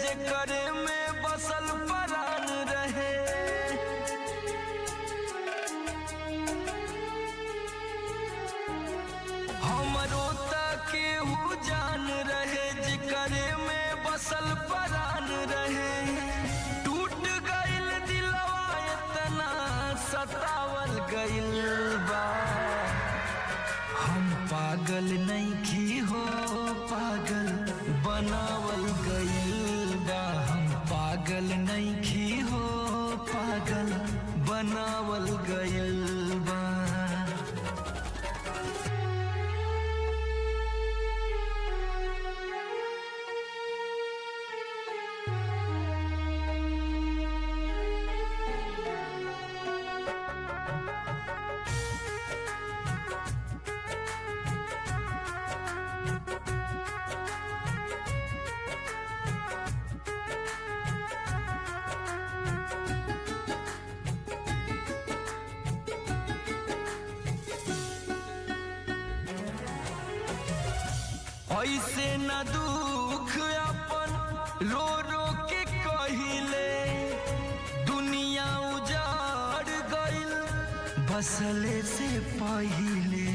जेकरे में बसल परान रहे। हमरो तक केहू जान रहे जेकरे में बसल परान रहे। टूट गइल दिलवा इतना सतावल गइल बा। हम पागल नइखी हो पागल बनावल गइल बा। हम पागल नइखी हो पागल बनावल गइल बा। ऐसे न दुख अपन रो रो के कहिले। दुनिया उजाड़ गइल बसले से पहिले।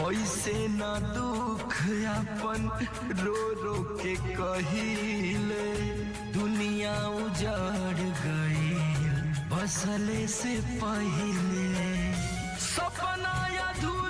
ऐसे न दुख अपन रो रो के कहिले। दुनिया उजाड़ गइल बसले से पहिले। सपना अधूरा